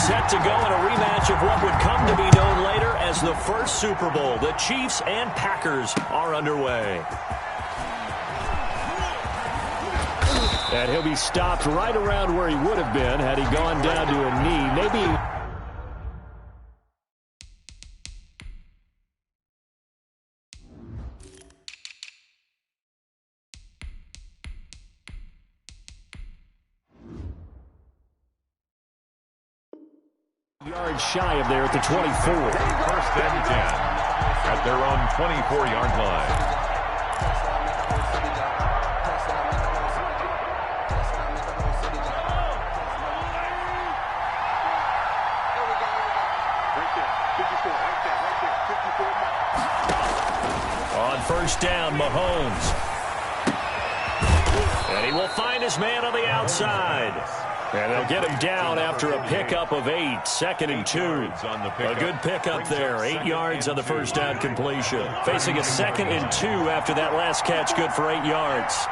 set to go in a rematch of what would come to be known later as the first Super Bowl. The Chiefs and Packers are underway. And he'll be stopped right around where he would have been had he gone down to a knee. Maybe... yards shy of there at the 24. First and 10 at their own 24-yard line. On first down, Mahomes. And he will find his man on the outside. And they'll get him down after a pickup of 8, 2nd and 2. A good pickup there, 8 yards on the first down completion. Facing a 2nd and 2 after that last catch, good for 8 yards.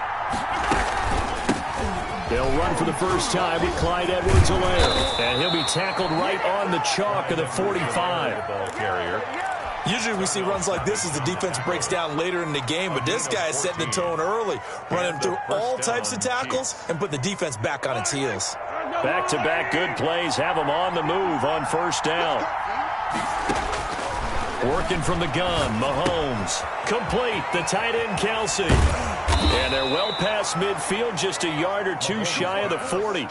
They'll run for the first time with Clyde Edwards-Helaire. And he'll be tackled right on the chalk of the 45. Ball carrier. Usually we see runs like this as the defense breaks down later in the game, but this guy is setting the tone early, running through all types of tackles and put the defense back on its heels. Back-to-back good plays have him on the move on first down. Working from the gun, Mahomes. Complete, the tight end, Kelsey. And they're well past midfield, just a yard or two shy of the 40.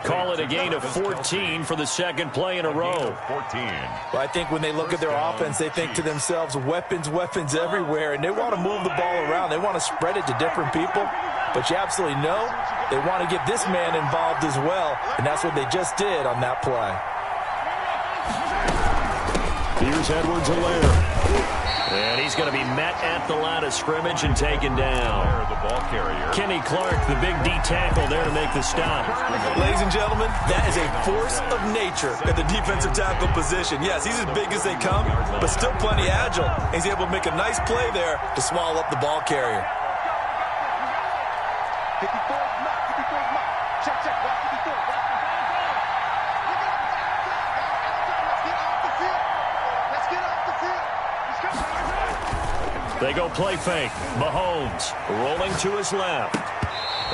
Call it a gain of 14 for the second play in a row. 14. Well, I think when they look at their offense, they think to themselves, weapons everywhere, and they want to move the ball around. They want to spread it to different people. But you absolutely know they want to get this man involved as well, and that's what they just did on that play. Here's Edwards-Helaire. And he's going to be met at the line of scrimmage and taken down. The ball carrier. Kenny Clark, the big D tackle there to make the stop. Ladies and gentlemen, that is a force of nature at the defensive tackle position. Yes, he's as big as they come, but still plenty agile. He's able to make a nice play there to swallow up the ball carrier. They go play fake. Mahomes rolling to his left.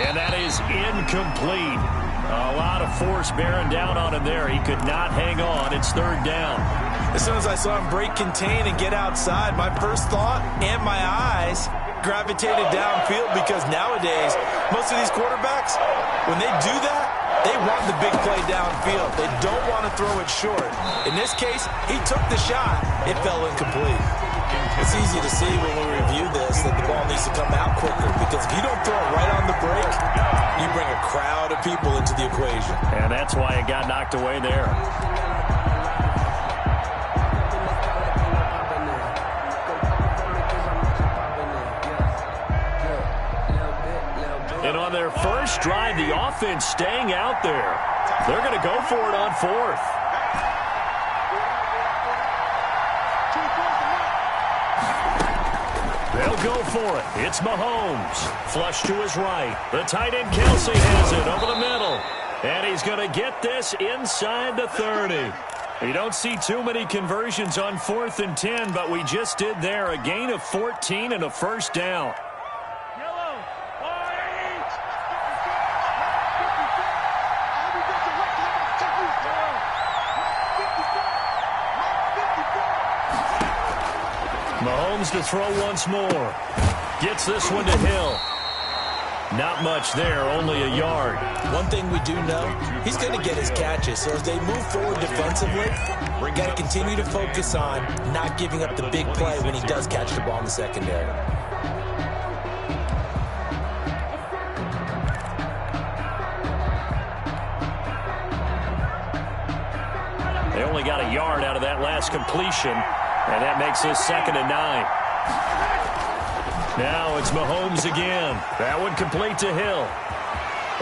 And that is incomplete. A lot of force bearing down on him there. He could not hang on. It's third down. As soon as I saw him break contain and get outside, my first thought and my eyes gravitated downfield, because nowadays, most of these quarterbacks, when they do that, they want the big play downfield. They don't want to throw it short. In this case, he took the shot. It fell incomplete. It's easy to see when we review this that the ball needs to come out quicker, because if you don't throw it right on the break, you bring a crowd of people into the equation. And that's why it got knocked away there. And on their first drive, the offense staying out there. They're going to go for it on fourth. They'll go for it. It's Mahomes. Flush to his right. The tight end, Kelsey, has it over the middle. And he's going to get this inside the 30. You don't see too many conversions on 4th and 10, but we just did there. A gain of 14 and a first down. Mahomes to throw once more. Gets this one to Hill. Not much there, only a yard. One thing we do know, he's going to get his catches. So as they move forward defensively, we've got to continue to focus on not giving up the big play when he does catch the ball in the secondary. They only got a yard out of that last completion, and that makes this 2nd and 9. Now it's Mahomes again. That one complete to Hill.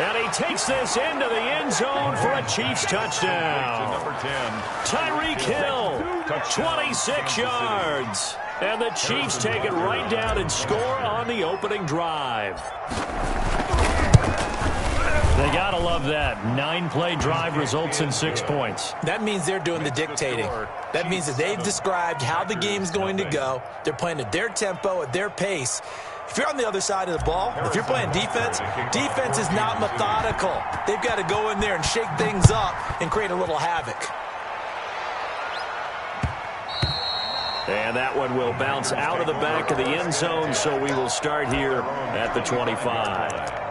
And he takes this into the end zone for a Chiefs touchdown. Number 10. Tyreek Hill, 26 yards. And the Chiefs take it right down and score on the opening drive. They got to love that. 9-play drive results in 6 points. That means they're doing the dictating. That means that they've described how the game's going to go. They're playing at their tempo, at their pace. If you're on the other side of the ball, if you're playing defense, defense is not methodical. They've got to go in there and shake things up and create a little havoc. And that one will bounce out of the back of the end zone, so we will start here at the 25.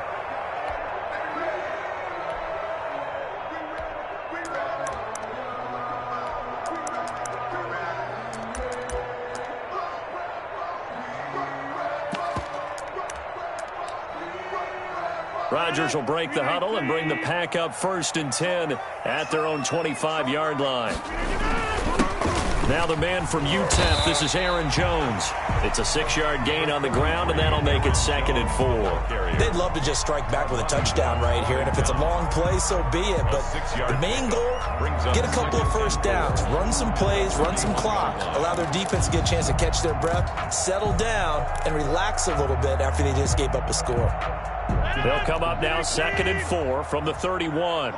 Rodgers will break the huddle and bring the pack up 1st and 10 at their own 25-yard line. Now the man from UTEP, this is Aaron Jones. It's a 6-yard gain on the ground, and that'll make it 2nd and 4. They'd love to just strike back with a touchdown right here, and if it's a long play, so be it. But the main goal, get a couple of first downs, run some plays, run some clock, allow their defense to get a chance to catch their breath, settle down, and relax a little bit after they just gave up a score. They'll come up now 2nd and 4 from the 31.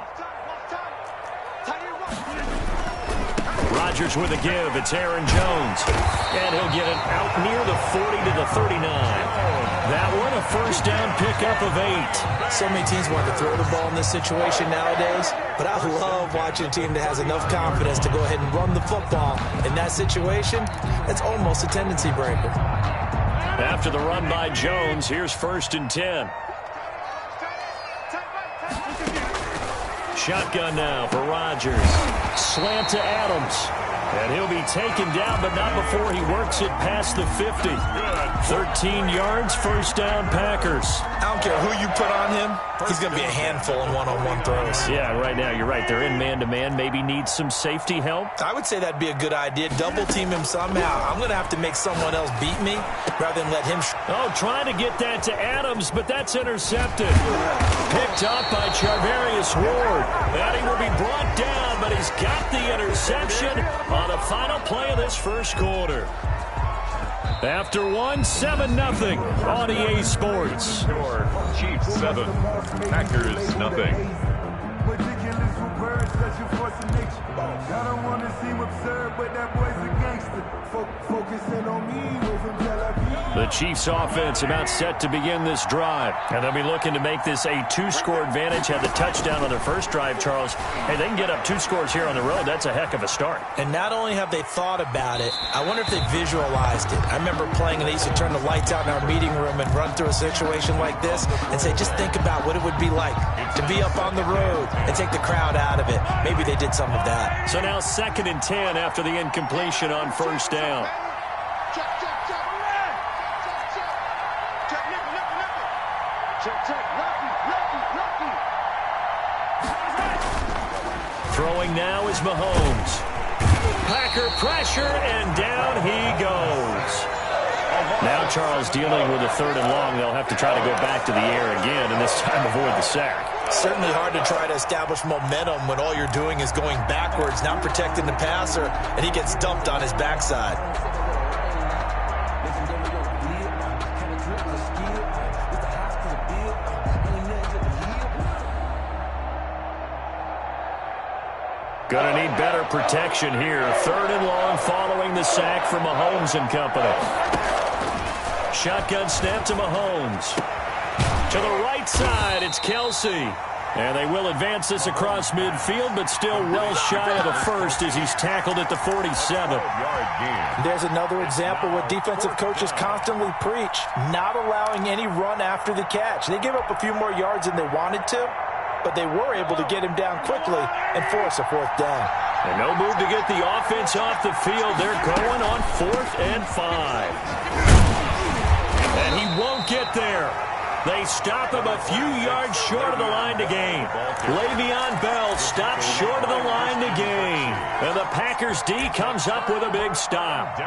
Rodgers with a give. It's Aaron Jones. And he'll get it out near the 40 to the 39. That one a first down pickup of 8. So many teams want to throw the ball in this situation nowadays, but I love watching a team that has enough confidence to go ahead and run the football. In that situation, it's almost a tendency breaker. After the run by Jones, here's 1st and 10. Shotgun now for Rodgers. Slant to Adams. And he'll be taken down, but not before he works it past the 50. 13 yards, first down, Packers. I don't care who you put on him. He's going to be a handful in one-on-one throws. Yeah, right now, you're right. They're in man-to-man. Maybe need some safety help. I would say that'd be a good idea. Double-team him somehow. I'm going to have to make someone else beat me rather than let him. Trying to get that to Adams, but that's intercepted. Picked up by Charvarius Ward. And he will be brought down, but he's got the interception on the final play of this first quarter. After 7-0 on EA Sports. Score, Chiefs 7, Packers nothing. The Chiefs offense about set to begin this drive. And they'll be looking to make this a 2-score advantage. Had the touchdown on their first drive, Charles. Hey, they can get up 2 scores here on the road. That's a heck of a start. And not only have they thought about it, I wonder if they visualized it. I remember playing, and they used to turn the lights out in our meeting room and run through a situation like this and say, just think about what it would be like to be up on the road and take the crowd out of it. Maybe they did some of that. So now 2nd and 10 after the incompletion on first down. Throwing now is Mahomes. Packer pressure, and down he goes. Now Charles dealing with a 3rd and long. They'll have to try to go back to the air again, and this time avoid the sack. Certainly hard to try to establish momentum when all you're doing is going backwards, not protecting the passer, and he gets dumped on his backside. Going to need better protection here. 3rd and long following the sack from Mahomes and company. Shotgun snap to Mahomes. To the right side, it's Kelsey. And they will advance this across midfield, but still well shy of the first as he's tackled at the 47. There's another example what defensive coaches constantly preach, not allowing any run after the catch. They gave up a few more yards than they wanted to, but they were able to get him down quickly and force a 4th down. And no move to get the offense off the field. They're going on 4th and 5. And he won't get there. They stop him a few yards short of the line to gain. Le'Veon Bell stopped short of the line to gain. And the Packers D comes up with a big stop.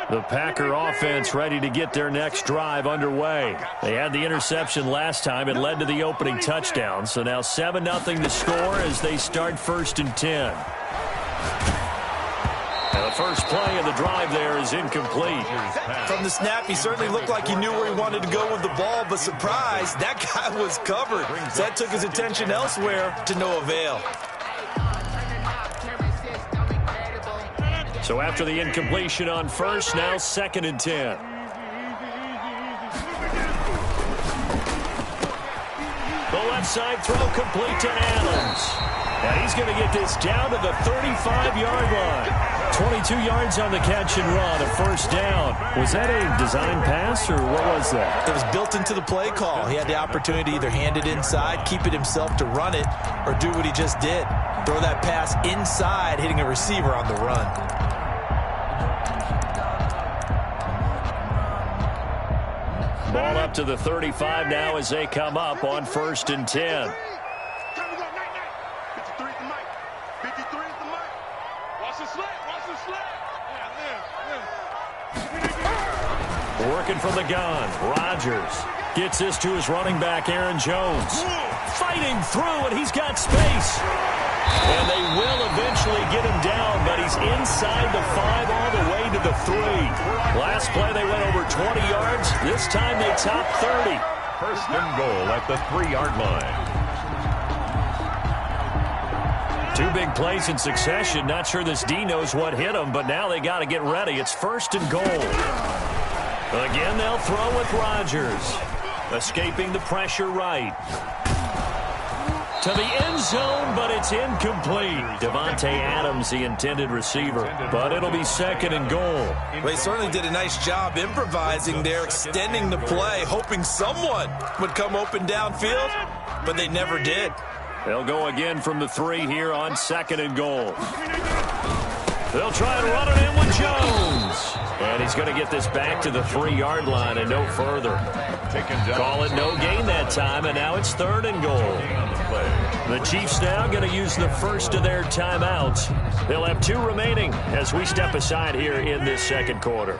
The Packer offense ready to get their next drive underway. They had the interception last time. It led to the opening touchdown. So now 7-0 to score as they start 1st and 10. The first play of the drive there is incomplete. From the snap, he certainly looked like he knew where he wanted to go with the ball, but surprise, that guy was covered. So that took his attention elsewhere to no avail. So after the incompletion on first, now 2nd and 10. The left side throw complete to Adams. And he's going to get this down to the 35-yard line. 22 yards on the catch and run, a 1st down. Was that a design pass, or what was that? It was built into the play call. He had the opportunity to either hand it inside, keep it himself to run it, or do what he just did. Throw that pass inside, hitting a receiver on the run. Ball up to the 35 now as they come up on 1st and 10. Working from the gun, Rodgers gets this to his running back, Aaron Jones. Fighting through, and he's got space. And they will eventually get him down, but he's inside the 5 all the way to the 3. Last play, they went over 20 yards. This time, they top 30. 1st and goal at the 3-yard line. 2 big plays in succession. Not sure this D knows what hit him, but now they got to get ready. It's 1st and goal. Again, they'll throw with Rodgers. Escaping the pressure right. To the end zone, but it's incomplete. Davante Adams, the intended receiver. But it'll be 2nd and goal. They certainly did a nice job improvising there, extending the play, hoping someone would come open downfield, but they never did. They'll go again from the 3 here on 2nd and goal. They'll try and run it in with Jones. And he's going to get this back to the 3-yard line and no further. Call it no gain that time, and now it's 3rd and goal. The Chiefs now going to use the first of their timeouts. They'll have 2 remaining as we step aside here in this 2nd quarter.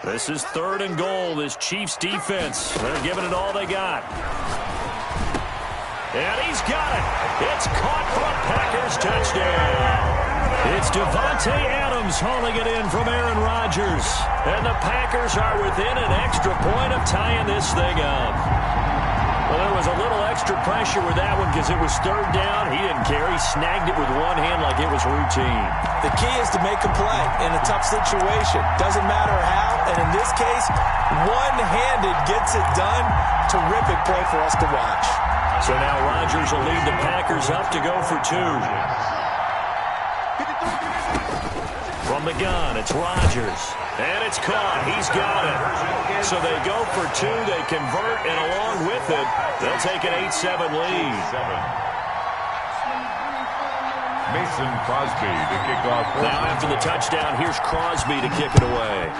This is 3rd and goal, this Chiefs defense. They're giving it all they got. And he's got it. It's caught for a Packers touchdown. It's Davante Adams hauling it in from Aaron Rodgers. And the Packers are within an extra point of tying this thing up. Well, there was a little extra pressure with that one because it was 3rd down. He didn't care. He snagged it with one hand like it was routine. The key is to make a play in a tough situation. Doesn't matter how. And in this case, one-handed gets it done. Terrific play for us to watch. So now Rodgers will lead the Packers up to go for 2. From the gun, it's Rodgers. And it's caught. He's got it. So they go for 2. They convert, and along with it, they'll take an 8-7 lead. Mason Crosby to kick off. Now after the touchdown, here's Crosby to kick it away.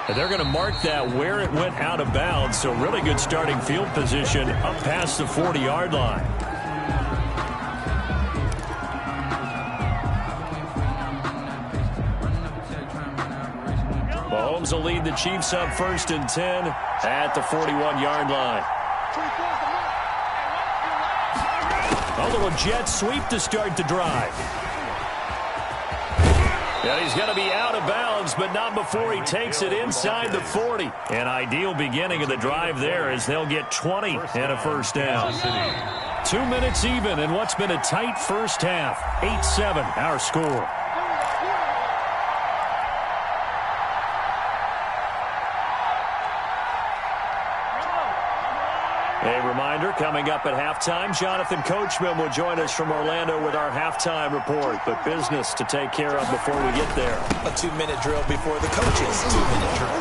And they're going to mark that where it went out of bounds, so really good starting field position up past the 40-yard line. Mahomes will lead the Chiefs up 1st and 10 at the 41-yard line. A little jet sweep to start the drive. And he's going to be out of bounds, but not before he takes it inside the 40. An ideal beginning of the drive there as they'll get 20 and a 1st down. 2 minutes even in what's been a tight first half. 8-7 our score. A reminder, coming up at halftime, Jonathan Coachman will join us from Orlando with our halftime report. But business to take care of before we get there. A 2-minute drill before the coaches' 2-minute drill.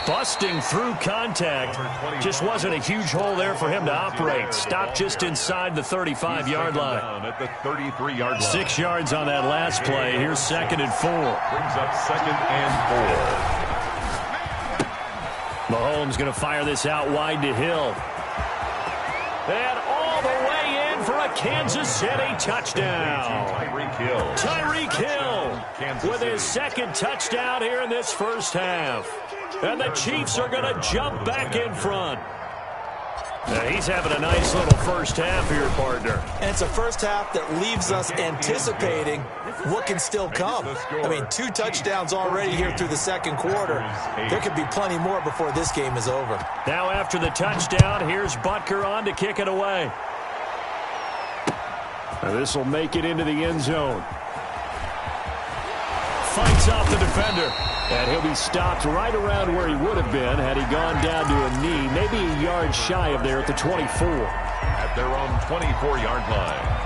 Busting through contact. Just wasn't a huge hole there for him to operate. Stopped just inside the 35-yard line. At the 33-yard line. 6 yards on that last play. Here's 2nd and 4. Brings up 2nd and 4. Mahomes going to fire this out wide to Hill. And all the way in for a Kansas City touchdown. Tyreek Hill. Tyreek Hill Kansas with his City. second touchdown here in this first half. And the Chiefs are going to jump back in front. He's having a nice little first half here, partner. And it's a first half that leaves us anticipating what can still come. I mean, 2 touchdowns already here through the second quarter. There could be plenty more before this game is over. Now after the touchdown, here's Butker on to kick it away. This will make it into the end zone. Fights off the defender. And he'll be stopped right around where he would have been had he gone down to a knee, maybe a yard shy of there at the 24. At their own 24-yard line.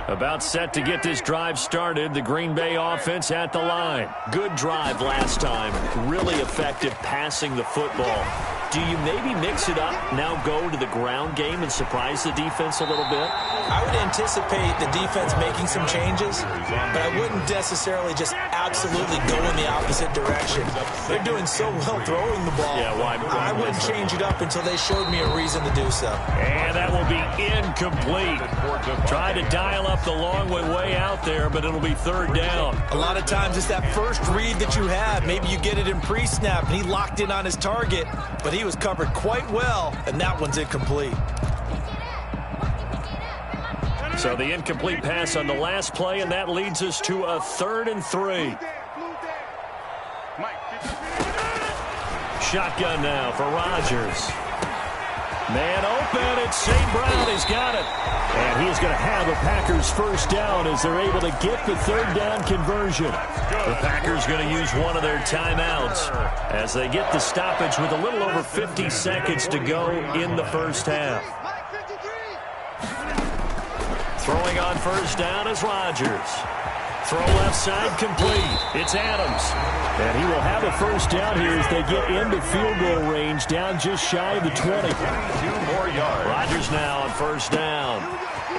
About set to get this drive started. The Green Bay offense at the line. Good drive last time. Really effective passing the football. Do you maybe mix it up, now go to the ground game and surprise the defense a little bit? I would anticipate the defense making some changes, but I wouldn't necessarily just absolutely go in the opposite direction. They're doing so well throwing the ball. Yeah, why I wouldn't change it up until they showed me a reason to do so. And that will be incomplete. Try to dial up the long way out there, but it'll be third down. A lot of times it's that first read that you have. Maybe you get it in pre-snap, and he locked in on his target, but he was covered quite well, and that one's incomplete. So the incomplete pass on the last play, and that leads us to a 3rd and 3. Shotgun now for Rodgers. Man open, it's St. Brown. He's got it. And he's going to have a Packers first down as they're able to get the 3rd down conversion. The Packers going to use one of their timeouts as they get the stoppage with a little over 50 seconds to go in the first half. Throwing on first down is Rodgers. Throw left side complete. It's Adams. And he will have a first down here as they get into field goal range, down just shy of the 20. 2 more yards. Rodgers now on first down.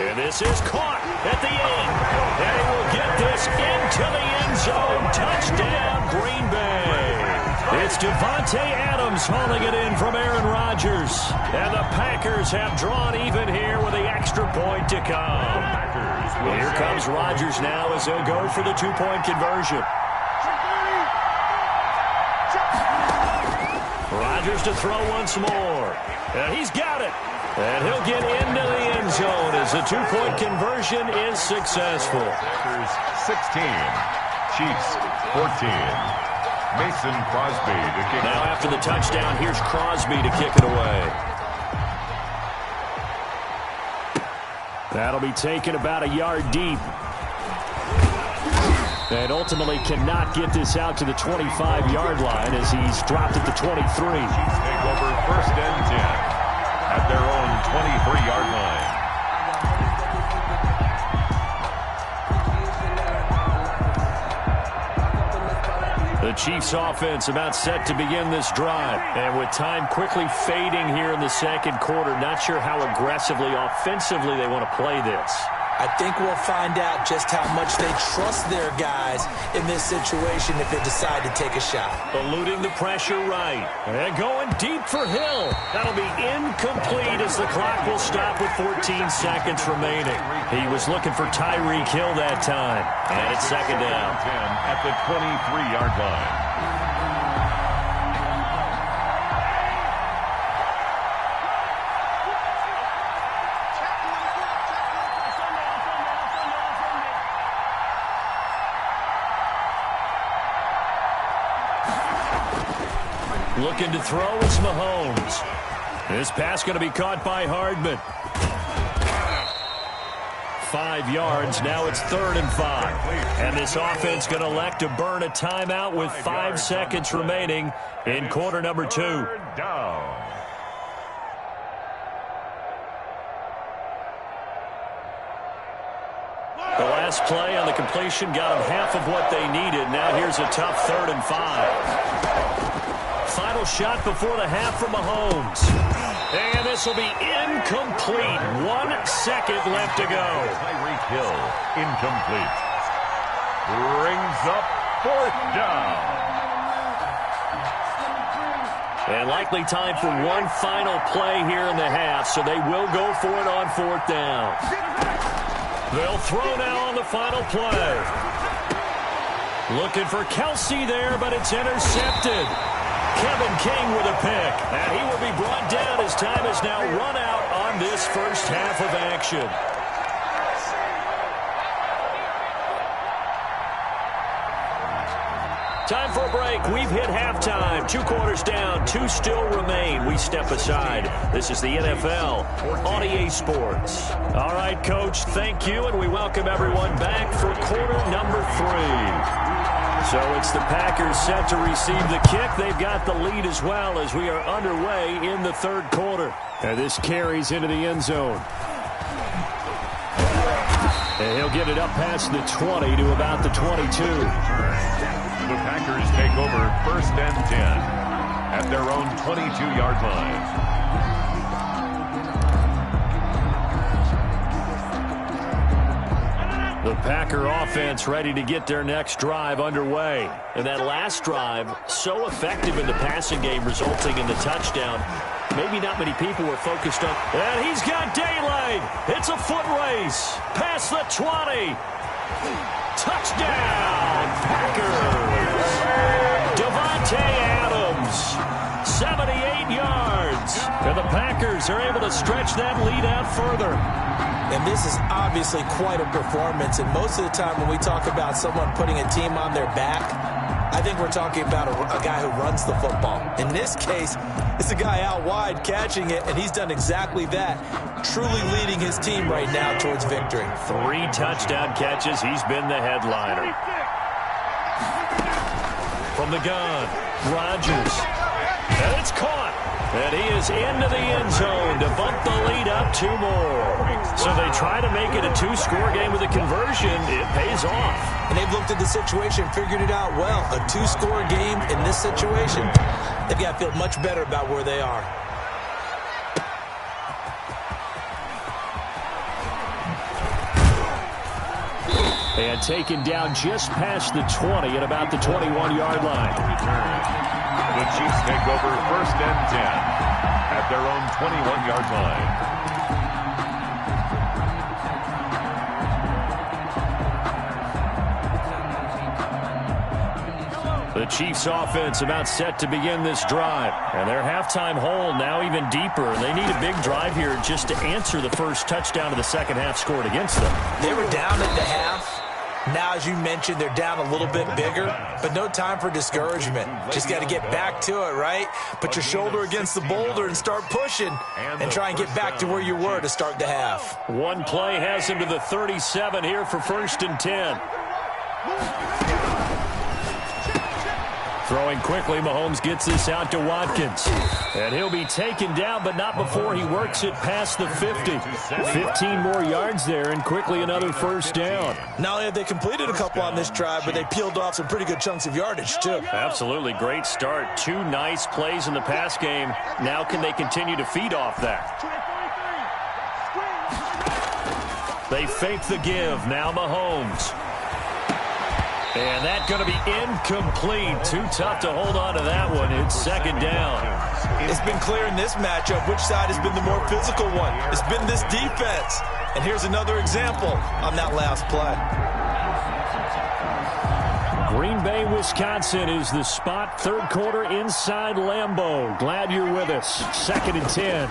And this is caught at the end. And he will get this into the end zone. Touchdown, Green Bay. It's Devontae Adams hauling it in from Aaron Rodgers. And the Packers have drawn even here with the extra point to come. Here comes Rodgers now as they'll go for the 2-point conversion. Rodgers to throw once more. And he's got it. And he'll get into the end zone as the 2-point conversion is successful. Packers 16, Chiefs 14. Mason Crosby to kick it. Now after the touchdown, here's Crosby to kick it away. That'll be taken about a yard deep. And ultimately cannot get this out to the 25-yard line as he's dropped at the 23. Chiefs take over 1st and 10 at their own 23-yard line. The Chiefs offense about set to begin this drive. And with time quickly fading here in the second quarter, not sure how aggressively, offensively they want to play this. I think we'll find out just how much they trust their guys in this situation if they decide to take a shot. Eluding the pressure right. And going deep for Hill. That'll be incomplete as the clock will stop with 14 seconds remaining. He was looking for Tyreek Hill that time. And it's 2nd down. 10 at the 23-yard line. Looking to throw, it's Mahomes. This pass going to be caught by Hardman. 5 yards, now it's 3rd and 5. And this offense going to elect to burn a timeout with 5 seconds remaining in quarter number 2. Down. The last play on the completion got them half of what they needed. Now here's a tough 3rd and 5. Final shot before the half from Mahomes. And this will be incomplete. 1 second left to go. Tyreek Hill, incomplete. Brings up 4th down. And likely time for one final play here in the half, so they will go for it on 4th down. They'll throw now on the final play. Looking for Kelsey there, but it's intercepted. Kevin King with a pick, and he will be brought down as time is now run out on this first half of action. Time for a break. We've hit halftime. 2 quarters down. 2 still remain. We step aside. This is the NFL on EA Sports. All right, Coach, thank you, and we welcome everyone back for quarter number 3. So it's the Packers set to receive the kick. They've got the lead as well as we are underway in the 3rd quarter. And this carries into the end zone. And he'll get it up past the 20 to about the 22. The Packers take over 1st and 10 at their own 22-yard line. The Packer offense ready to get their next drive underway. And that last drive, so effective in the passing game, resulting in the touchdown. Maybe not many people were focused on. And he's got daylight. It's a foot race. Past the 20. Touchdown, Packers. Devontae Adams, 78 yards. And the Packers are able to stretch that lead out further. And this is obviously quite a performance. And most of the time when we talk about someone putting a team on their back, I think we're talking about a guy who runs the football. In this case, it's a guy out wide catching it, and he's done exactly that, truly leading his team right now towards victory. 3 touchdown catches. He's been the headliner. From the gun, Rodgers. And it's caught. And he is into the end zone to bump the lead up 2 more. So they try to make it a 2-score game with a conversion. It pays off. And they've looked at the situation, figured it out well. A 2-score game in this situation, they've got to feel much better about where they are. And taken down just past the 20 at about the 21-yard line. The Chiefs take over 1st and 10 at their own 21-yard line. The Chiefs offense about set to begin this drive. And their halftime hole now even deeper. They need a big drive here just to answer the first touchdown of the second half scored against them. They were down at the half. Now, as you mentioned, they're down a little bit bigger, but no time for discouragement. Just got to get back to it, right? Put your shoulder against the boulder and start pushing and try and get back to where you were to start the half. One play has him to the 37 here for 1st and 10. Throwing quickly, Mahomes gets this out to Watkins. And he'll be taken down, but not before he works it past the 50. 15 more yards there, and quickly another 1st down. Not only have they completed a couple on this drive, but they peeled off some pretty good chunks of yardage, too. Absolutely. Great start. 2 nice plays in the pass game. Now can they continue to feed off that? They fake the give. Now Mahomes. And that's going to be incomplete. Too tough to hold on to that one. It's 2nd down. It's been clear in this matchup which side has been the more physical one. It's been this defense. And here's another example on that last play. Green Bay, Wisconsin is the spot. 3rd quarter inside Lambeau. Glad you're with us. 2nd and 10.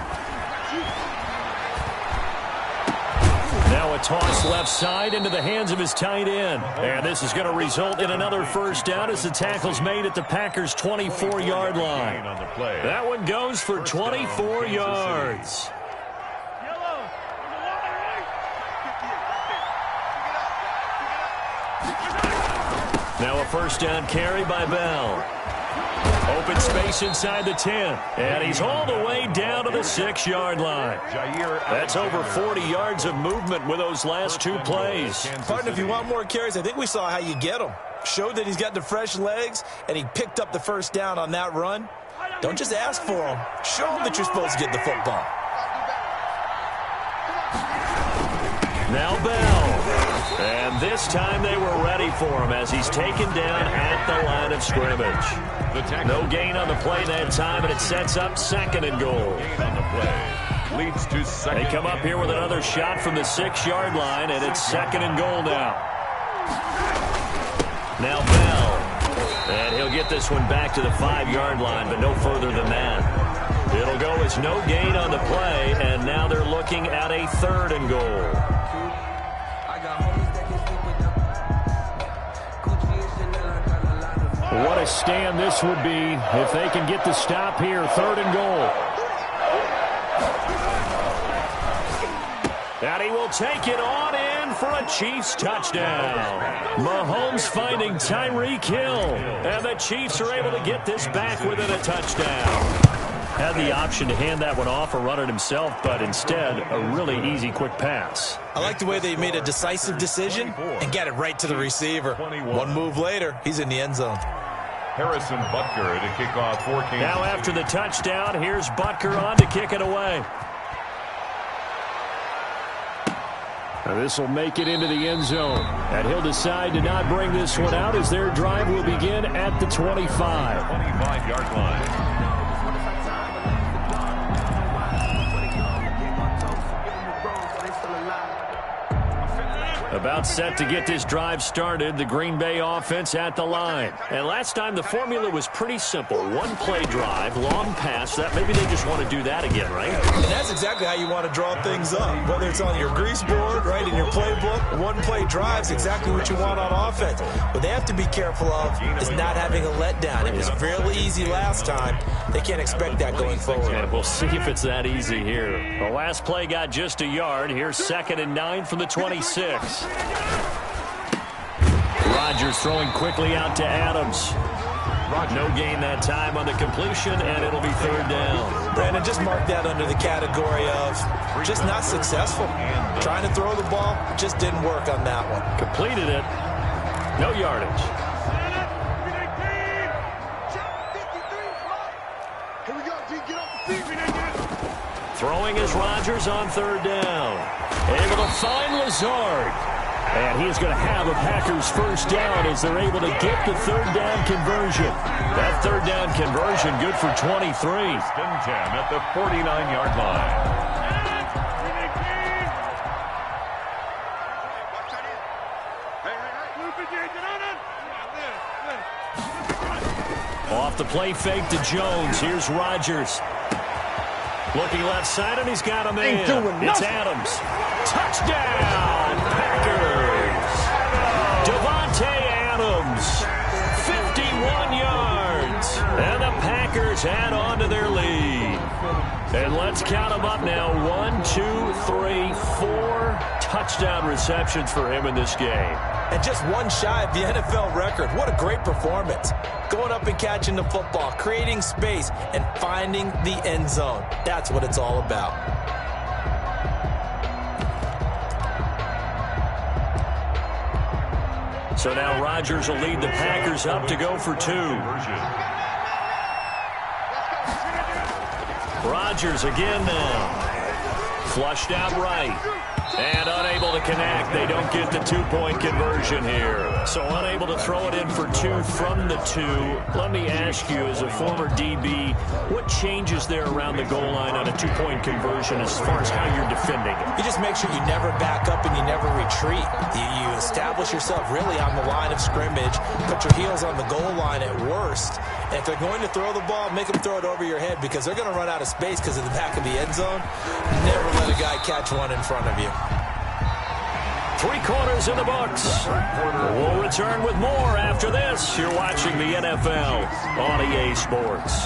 Now a toss left side into the hands of his tight end. And this is going to result in another 1st down as the tackle's made at the Packers' 24-yard line. That one goes for 24 yards. Now a 1st down carry by Bell. Open space inside the 10. And he's all the way down to the 6-yard line. That's over 40 yards of movement with those last 2 plays. Partner, if you want more carries, I think we saw how you get them. Showed that he's got the fresh legs, and he picked up the 1st down on that run. Don't just ask for them. Show them that you're supposed to get the football. Now Bell. And this time they were ready for him as he's taken down at the line of scrimmage. No gain on the play that time, and it sets up 2nd and goal. On the play leads to second. They come up here with another shot from the 6-yard line, and it's 2nd and goal now. Now Bell. And he'll get this one back to the 5-yard line, but no further than that. It'll go as no gain on the play, and now they're looking at a 3rd and goal. What a stand this would be if they can get the stop here. 3rd and goal. And he will take it on in for a Chiefs touchdown. Mahomes finding Tyreek Hill. And the Chiefs are able to get this back within a touchdown. Had the option to hand that one off or run it himself, but instead, a really easy, quick pass. I like the way they made a decisive decision and get it right to the receiver. One move later, he's in the end zone. Harrison Butker to kick off for Kansas. Now after the touchdown, here's Butker on to kick it away. Now this will make it into the end zone. And he'll decide to not bring this one out as their drive will begin at the 25. 25-yard line. About set to get this drive started, the Green Bay offense at the line. And last time the formula was pretty simple. One-play drive, long pass. That maybe they just want to do that again, right? And that's exactly how you want to draw things up. Whether it's on your grease board, right, in your playbook, one-play drive's exactly what you want on offense. What they have to be careful of is not having a letdown. It was fairly easy last time. They can't expect that going forward. And we'll see if it's that easy here. The last play got just a yard. Here's 2nd and 9 from the 26. Rodgers throwing quickly out to Adams. No gain that time on the completion, and it'll be 3rd down. Brandon, just mark that under the category of just not successful. Trying to throw the ball, just didn't work on that one. Completed it. No yardage. Throwing is Rodgers on 3rd down. Able to find Lazard. And he is going to have a Packers first down as they're able to get the 3rd down conversion. That 3rd down conversion good for 23. 10 at the 49-yard line. Off the play fake to Jones. Here's Rodgers. Looking left side, and he's got him in. It's Adams. Touchdown, Packers. Devontae Adams, 51 yards. And the Packers add on to their lead. And let's count them up now. 1, 2, 3, 4 touchdown receptions for him in this game. And just one shy of the NFL record. What a great performance. Going up and catching the football, creating space, and finding the end zone. That's what it's all about. So now Rodgers will lead the Packers up to go for 2. Rodgers again now. Flushed out right. And unable to connect. They don't get the 2-point conversion here. So unable to throw it in for 2 from the 2. Let me ask you, as a former DB, what changes there around the goal line on a 2-point conversion as far as how you're defending it? You just make sure you never back up and you never retreat. You establish yourself really on the line of scrimmage, put your heels on the goal line at worst. And if they're going to throw the ball, make them throw it over your head because they're going to run out of space because of the back of the end zone. Never let a guy catch one in front of you. 3 quarters in the books. We'll return with more after this. You're watching the NFL on EA Sports.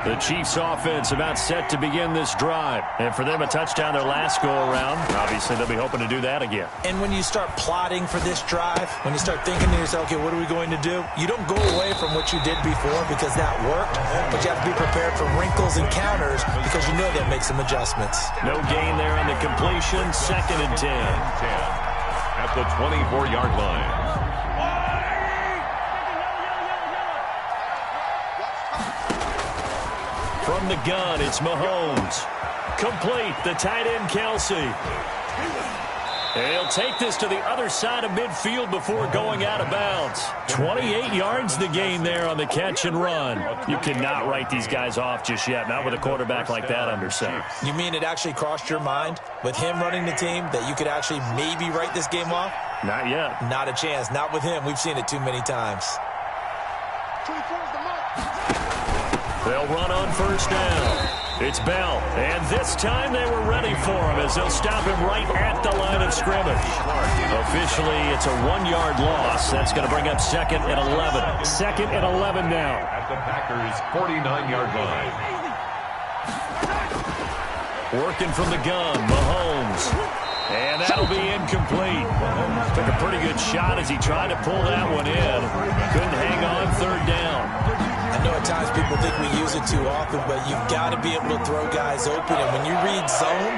The Chiefs offense about set to begin this drive. And for them, a touchdown their last go-around. Obviously, they'll be hoping to do that again. And when you start plotting for this drive, when you start thinking to yourself, okay, what are we going to do? You don't go away from what you did before because that worked, but you have to be prepared for wrinkles and counters because you know they'll make some adjustments. No gain there on the completion. 2nd and 10. At the 24-yard line. From the gun, it's Mahomes. Complete, the tight end, Kelsey. He'll take this to the other side of midfield before going out of bounds. 28 yards the gain there on the catch and run. You cannot write these guys off just yet, not with a quarterback like that under center. You mean it actually crossed your mind with him running the team that you could actually maybe write this game off? Not yet. Not a chance. Not with him. We've seen it too many times. They'll run on first down. It's Bell, and this time they were ready for him as they'll stop him right at the line of scrimmage. Officially, it's a 1-yard loss. That's going to bring up 2nd and 11. 2nd and 11 now. At the Packers' 49-yard line. Working from the gun, Mahomes. And that'll be incomplete. Took a pretty good shot as he tried to pull that one in. Couldn't hang on 3rd down. I know at times people think we use it too often, but you've got to be able to throw guys open. And when you read zone,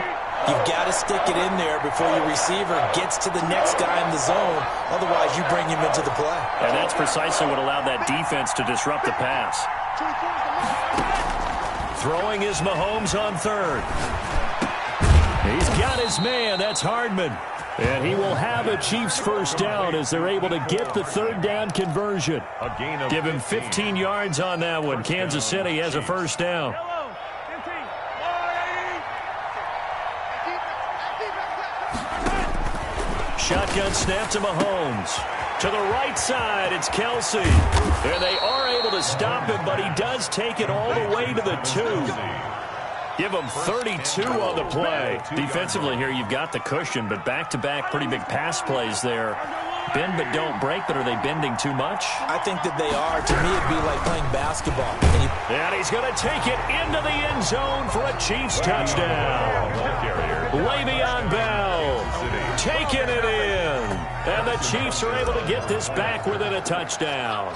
you've got to stick it in there before your receiver gets to the next guy in the zone. Otherwise, you bring him into the play. And that's precisely what allowed that defense to disrupt the pass. Throwing is Mahomes on 3rd. He's got his man. That's Hardman. And he will have a Chiefs first down as they're able to get the 3rd down conversion. Give him 15 yards on that one. Kansas City has a first down. Shotgun snap to Mahomes. To the right side, it's Kelsey. And they are able to stop him, but he does take it all the way to the 2. Give him 32 on the play. Defensively here, you've got the cushion, but back-to-back pretty big pass plays there. Bend but don't break, but are they bending too much? I think that they are. To me, it'd be like playing basketball. And he's going to take it into the end zone for a Chiefs touchdown. Le'Veon Bell taking it in. And the Chiefs are able to get this back within a touchdown.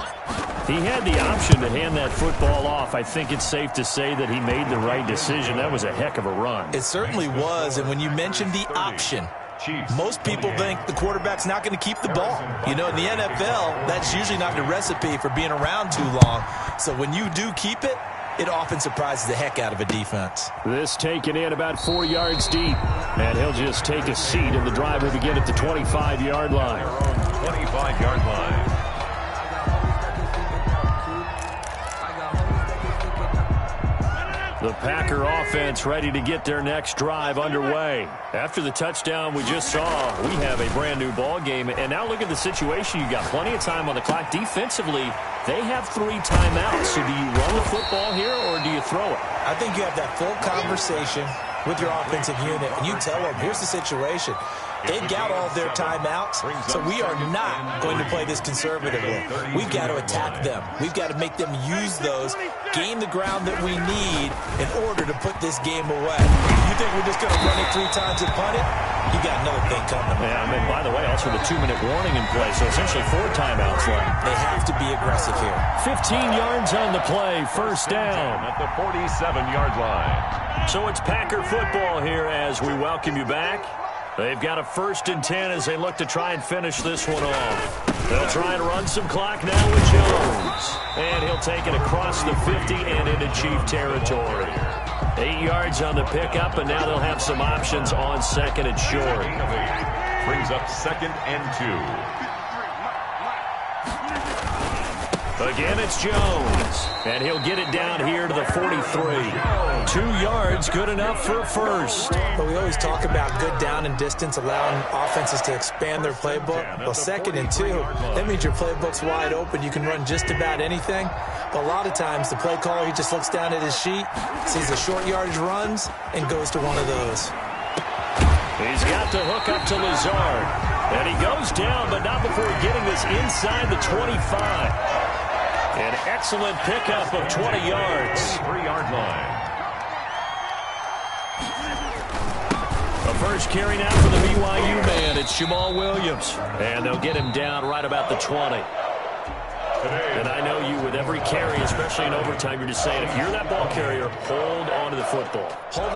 He had the option to hand that football off. I think it's safe to say that he made the right decision. That was a heck of a run. It certainly was. And when you mentioned the option, most people think the quarterback's not going to keep the ball. You know, in the NFL, that's usually not the recipe for being around too long. So when you do keep it, it often surprises the heck out of a defense. This taken in about 4 yards deep. And he'll just take a seat, and the drive will begin at the 25-yard line. 25-yard line. The Packer offense ready to get their next drive underway. After the touchdown we just saw, we have a brand new ball game. And now look at the situation. You got plenty of time on the clock. Defensively, they have 3 timeouts. So do you run the football here or do you throw it? I think you have that full conversation with your offensive unit, and you tell them, here's the situation. They've got all of their timeouts, so we are not going to play this conservatively. We've got to attack them. We've got to make them use those, gain the ground that we need in order to put this game away. You think we're just going to run it 3 times and punt it? You got another thing coming. Yeah, I mean, by the way, also the 2-minute warning in play, so essentially 4 timeouts left. They have to be aggressive here. 15 yards on the play, first down. At the 47-yard line. So it's Packer football here as we welcome you back. They've got a 1st and 10 as they look to try and finish this one off. They'll try and run some clock now with Jones. And he'll take it across the 50 and into Chief territory. 8 yards on the pickup, and now they'll have some options on 2nd and short. Brings up 2nd and 2. Again, it's Jones. And he'll get it down here to the 43. 2 yards, good enough for a first. But we always talk about good down and distance, allowing offenses to expand their playbook. Well, 2nd and 2, that means your playbook's wide open. You can run just about anything. But a lot of times, the play caller, he just looks down at his sheet, sees the short yardage runs, and goes to one of those. He's got the hook up to Lazard. And he goes down, but not before getting this inside the 25. An excellent pickup of 20 yards. 3-yard line. A first carry now for the BYU man. It's Jamal Williams. And they'll get him down right about the 20. And I know you, with every carry, especially in overtime, you're just saying, if you're that ball carrier, hold on to the football.